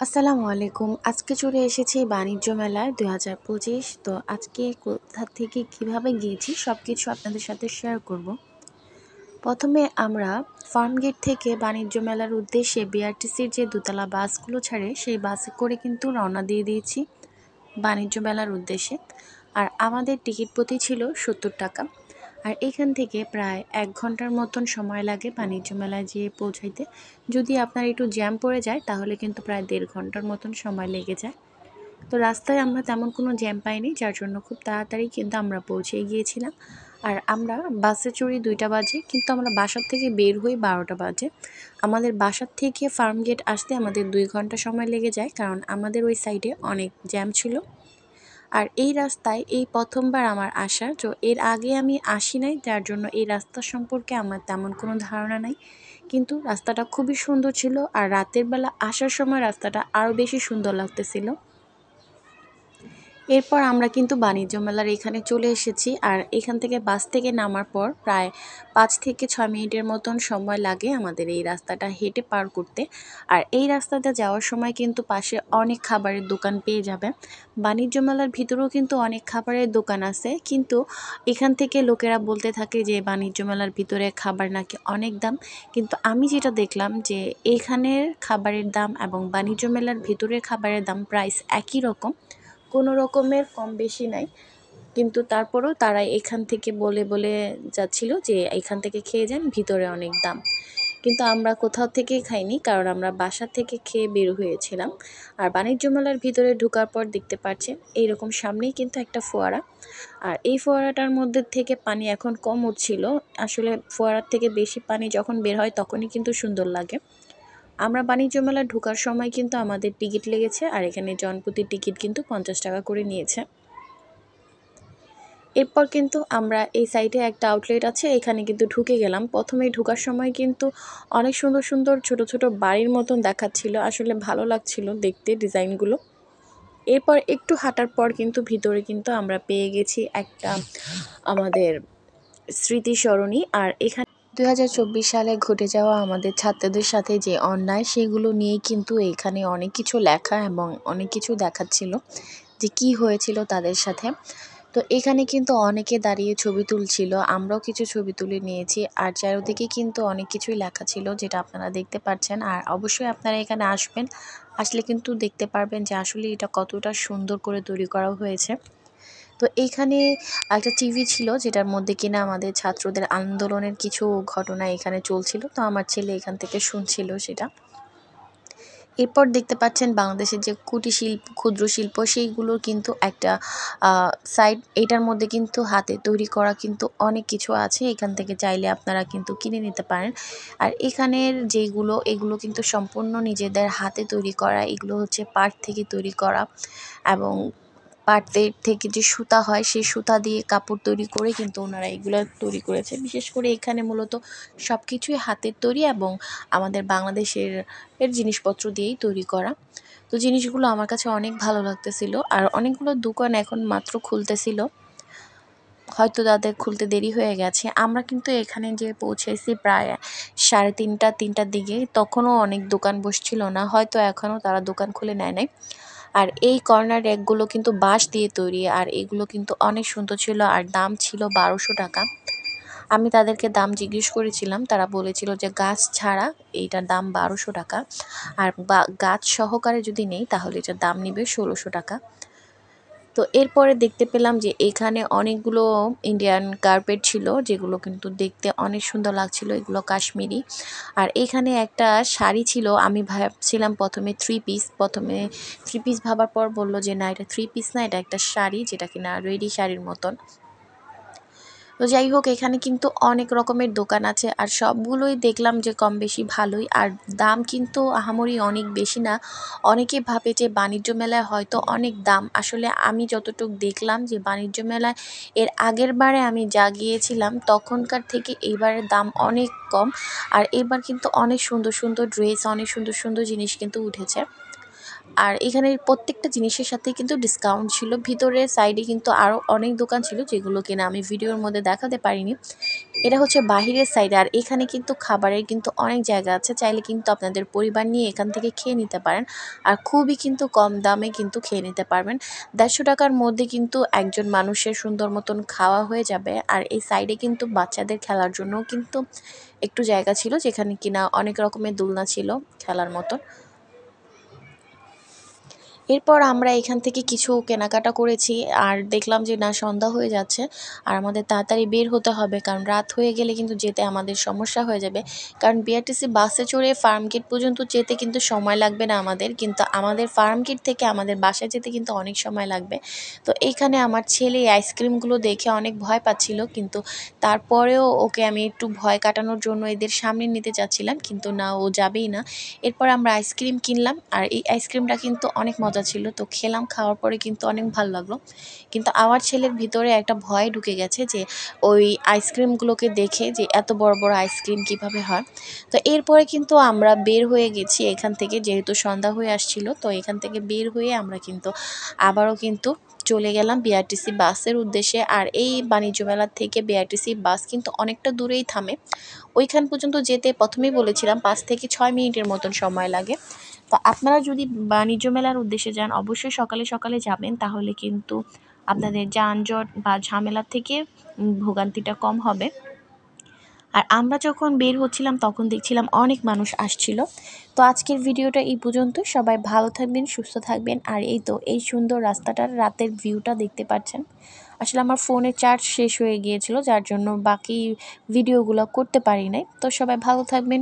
আসসালামু আলাইকুম। আজকে চলে এসেছি বাণিজ্য মেলায় ২০২৫। তো আজকে কোথা থেকে কিভাবে গিয়েছি সবকিছু আপনাদের সাথে শেয়ার করব। প্রথমে আমরা ফার্মগেট থেকে বাণিজ্য মেলার উদ্দেশ্যে বিআরটিসির যে দোতলা বাসগুলো ছাড়ে সেই বাসে করে কিন্তু রওনা দিয়ে দিয়েছি বাণিজ্য মেলার উদ্দেশ্যে। আর আমাদের টিকিট প্রতি ছিল ৭০ টাকা। আর এখান থেকে প্রায় ১ ঘন্টার মতন সময় লাগে বাণিজ্য মেলায় যেয়ে পৌঁছাইতে। যদি আপনার একটু জ্যাম পড়ে যায় তাহলে কিন্তু প্রায় ১.৫ ঘন্টার মতন সময় লেগে যায়। তো রাস্তায় আমরা তেমন কোনো জ্যাম পাইনি, যার জন্য খুব তাড়াতাড়ি কিন্তু আমরা পৌঁছে গিয়েছিলাম। আর আমরা বাসে চড়ি ২টা বাজে, কিন্তু আমরা বাসার থেকে বের হই ১২টা বাজে। আমাদের বাসার থেকে ফার্মগেট আসতে আমাদের ২ ঘন্টা সময় লেগে যায়, কারণ আমাদের ওই সাইডে অনেক জ্যাম ছিল। আর এই রাস্তায় এই প্রথমবার আমার আসা, তো এর আগে আমি আসি নাই, যার জন্য এই রাস্তা সম্পর্কে আমার তেমন কোনো ধারণা নাই। কিন্তু রাস্তাটা খুবই সুন্দর ছিল, আর রাতের বেলা আসার সময় রাস্তাটা আরও বেশি সুন্দর লাগতেছিল। এরপর আমরা কিন্তু বাণিজ্য মেলার এখানে চলে এসেছি। আর এখান থেকে বাস থেকে নামার পর প্রায় ৫ থেকে ৬ মিনিটের মতন সময় লাগে আমাদের এই রাস্তাটা হেঁটে পার করতে। আর এই রাস্তাতে যাওয়ার সময় কিন্তু পাশে অনেক খাবারের দোকান পেয়ে যাবে। বাণিজ্য মেলার ভিতরেও কিন্তু অনেক খাবারের দোকান আছে, কিন্তু এখান থেকে লোকেরা বলতে থাকে যে বাণিজ্য মেলার ভিতরে খাবার নাকি অনেক দাম। কিন্তু আমি যেটা দেখলাম যে এইখানের খাবারের দাম এবং বাণিজ্য মেলার ভিতরের খাবারের দাম প্রাইস একই রকম, কোনো রকমের কম বেশি নাই। কিন্তু তারপরেও তারা এখান থেকে বলে বলে যাচ্ছিল যে এখান থেকে খেয়ে যান, ভিতরে অনেক দাম। কিন্তু আমরা কোথাও থেকেই খাইনি, কারণ আমরা বাসা থেকে খেয়ে বের হয়েছিলাম। আর বাণিজ্য মেলার ভিতরে ঢোকার পর দেখতে পাচ্ছেন এইরকম সামনেই কিন্তু একটা ফোয়ারা। আর এই ফোয়ারাটার মধ্যে থেকে পানি এখন কম উঠছিল। আসলে ফোয়ারার থেকে বেশি পানি যখন বের হয় তখনই কিন্তু সুন্দর লাগে। আমরা বাণিজ্য মেলায় ঢোকার সময় কিন্তু আমাদের টিকিট লেগেছে, আর এখানে জনপ্রতি টিকিট কিন্তু ৫০ টাকা করে নিয়েছে। এরপর কিন্তু আমরা এই সাইডে একটা আউটলেট আছে, এখানে কিন্তু ঢুকে গেলাম। প্রথমেই ঢোকার সময় কিন্তু অনেক সুন্দর সুন্দর ছোট ছোট বাড়ির মতন দেখাচ্ছিল, আসলে ভালো লাগছিল দেখতে ডিজাইনগুলো। এরপর একটু হাঁটার পর কিন্তু ভিতরে কিন্তু আমরা পেয়ে গেছি একটা আমাদের স্মৃতিসরণী। আর এখানে ২০২৪ সালে ঘটে যাওয়া আমাদের ছাত্রদের সাথে যে অন্যায়, সেগুলো নিয়েই কিন্তু এখানে অনেক কিছু লেখা এবং অনেক কিছু দেখাচ্ছিল যে কি হয়েছিল তাদের সাথে। তো এখানে কিন্তু অনেকে দাঁড়িয়ে ছবি তুলছিল, আমরাও কিছু ছবি তুলে নিয়েছি। আর চারিদিকে কিন্তু অনেক কিছুই লেখা ছিল, যেটা আপনারা দেখতে পাচ্ছেন। আর অবশ্যই আপনারা এখানে আসবেন, আসলে কিন্তু দেখতে পারবেন যে আসলে এটা কতটা সুন্দর করে তৈরি করা হয়েছে। তো এইখানে একটা টিভি ছিল, যেটার মধ্যে কিনা আমাদের ছাত্রদের আন্দোলনের কিছু ঘটনা এখানে চলছিল। তো আমার ছেলে এখান থেকে শুনছিল সেটা। এরপর দেখতে পাচ্ছেন বাংলাদেশের যে কুটির শিল্প, ক্ষুদ্র শিল্প, সেইগুলোর কিন্তু একটা সাইড। এটার মধ্যে কিন্তু হাতে তৈরি করা কিন্তু অনেক কিছু আছে, এখান থেকে চাইলে আপনারা কিন্তু কিনে নিতে পারেন। আর এখানের যেগুলো, এগুলো কিন্তু সম্পূর্ণ নিজেদের হাতে তৈরি করা। এগুলো হচ্ছে পাট থেকে তৈরি করা, এবং পাটের থেকে যে সুতা হয় সেই সুতা দিয়ে কাপড় তৈরি করে কিন্তু ওনারা এগুলো তৈরি করেছে। বিশেষ করে এখানে মূলত সব কিছুই হাতের তৈরি এবং আমাদের বাংলাদেশের জিনিসপত্র দিয়েই তৈরি করা। তো জিনিসগুলো আমার কাছে অনেক ভালো লাগতেছিল। আর অনেকগুলো দোকান এখন মাত্র খুলতেছিল, হয়তো তাদের খুলতে দেরি হয়ে গেছে। আমরা কিন্তু এখানে যে পৌঁছেছি প্রায় 3:30-3টার দিকে, তখনও অনেক দোকান বসছিল না, হয়তো এখনও তারা দোকান খুলে নেয় নাই। আর এই কর্নার র্যাকগুলো কিন্তু বাঁশ দিয়ে তৈরি, আর এগুলো কিন্তু অনেক সুন্দর ছিল। আর দাম ছিল ১২০০ টাকা। আমি তাদেরকে দাম জিজ্ঞেস করেছিলাম, তারা বলেছিল যে গাছ ছাড়া এইটার দাম ১২০০ টাকা, আর গাছ সহকারে যদি নেই তাহলে এটার দাম নিবে ১৬০০ টাকা। তো এরপরে দেখতে পেলাম যে এখানে অনেকগুলো ইন্ডিয়ান কার্পেট ছিল, যেগুলো কিন্তু দেখতে অনেক সুন্দর লাগছিল, এগুলো কাশ্মীরি। আর এখানে একটা শাড়ি ছিল, আমি ভাবছিলাম প্রথমে 3 পিস, প্রথমে 3 পিস ভাবার পর বললো যে না, এটা 3 পিস না, এটা একটা শাড়ি, যেটা কিনা রেডি শাড়ির মতন। তো যাই হোক, এখানে কিন্তু অনেক রকমের দোকান আছে, আর সবগুলোই দেখলাম যে কম বেশি ভালোই। আর দাম কিন্তু আহামরি অনেক বেশি না। অনেকে ভাবে যে বাণিজ্য মেলায় হয়তো অনেক দাম, আসলে আমি যতটুকু দেখলাম যে বাণিজ্য মেলায় এর আগের বারে আমি যা গিয়েছিলাম তখনকার থেকে এইবারের দাম অনেক কম। আর এবার কিন্তু অনেক সুন্দর সুন্দর ড্রেস, অনেক সুন্দর সুন্দর জিনিস কিন্তু উঠেছে। আর এখানে প্রত্যেকটা জিনিসের সাথেই কিন্তু ডিসকাউন্ট ছিল। ভিতরের সাইডে কিন্তু আরও অনেক দোকান ছিল যেগুলো কিনা আমি ভিডিওর মধ্যে দেখাতে পারিনি। এটা হচ্ছে বাহিরের সাইডে। আর এখানে কিন্তু খাবারের কিন্তু অনেক জায়গা আছে, চাইলে কিন্তু আপনাদের পরিবার নিয়ে এখান থেকে খেয়ে নিতে পারেন। আর খুবই কিন্তু কম দামে কিন্তু খেয়ে নিতে পারবেন। ১৫০ টাকার মধ্যে কিন্তু একজন মানুষের সুন্দর মতন খাওয়া হয়ে যাবে। আর এই সাইডে কিন্তু বাচ্চাদের খেলার জন্য কিন্তু একটু জায়গা ছিল, যেখানে কিনা অনেক রকমের দোলনা ছিল খেলার মতন। এরপর আমরা এখান থেকে কিছু কেনাকাটা করেছি আর দেখলাম যে না, সন্ধ্যা হয়ে যাচ্ছে আর আমাদের তাড়াতাড়ি বের হতে হবে, কারণ রাত হয়ে গেলে কিন্তু যেতে আমাদের সমস্যা হয়ে যাবে। কারণ বিআরটিসি বাসে চড়ে ফার্মগেট পর্যন্ত যেতে কিন্তু সময় লাগবে না আমাদের, কিন্তু আমাদের ফার্মগেট থেকে আমাদের বাসায় যেতে কিন্তু অনেক সময় লাগবে। তো এইখানে আমার ছেলে এই আইসক্রিমগুলো দেখে অনেক ভয় পাচ্ছিল, কিন্তু তারপরেও ওকে আমি একটু ভয় কাটানোর জন্য এদের সামনে নিতে চাচ্ছিলাম, কিন্তু না, ও যাবেই না। এরপর আমরা আইসক্রিম কিনলাম আর এই আইসক্রিমটা কিন্তু অনেক মজা ছিল। তো খেলাম, খাওয়ার পরে কিন্তু অনেক ভালো লাগলো। কিন্তু আমার ছেলের ভিতরে একটা ভয় ঢুকে গেছে যে ওই আইসক্রিমগুলোকে দেখে, যে এত বড় বড় আইসক্রিম কিভাবে হয়। তো এরপরে কিন্তু আমরা বের হয়ে গেছি এখান থেকে, যেহেতু সন্ধ্যা হয়ে আসছিল। তো এখান থেকে বের হয়ে আমরা কিন্তু আবারও কিন্তু চলে গেলাম বিআরটিসি বাসের উদ্দেশ্যে। আর এই বাণিজ্য মেলার থেকে বিআরটিসি বাস কিন্তু অনেকটা দূরেই থামে। ওইখান পর্যন্ত যেতে প্রথমেই বলেছিলাম ৫ থেকে ৬ মিনিটের মতন সময় লাগে। তো আপনারা যদি বাণিজ্য মেলার উদ্দেশ্যে যান, অবশ্যই সকালে সকালে যাবেন, তাহলে কিন্তু আপনাদের যানজট বা ঝামেলার থেকে ভোগান্তিটা কম হবে। আর আমরা যখন বের হচ্ছিলাম তখন দেখছিলাম অনেক মানুষ আসছিল। তো আজকের ভিডিওটা এই পর্যন্ত। সবাই ভালো থাকবেন, সুস্থ থাকবেন। আর এই তো এই সুন্দর রাস্তাটার রাতের ভিউটা দেখতে পাচ্ছেন। আসলে আমার ফোনের চার্জ শেষ হয়ে গিয়েছিল, যার জন্য বাকি ভিডিওগুলো করতে পারি নাই। তো সবাই ভালো থাকবেন।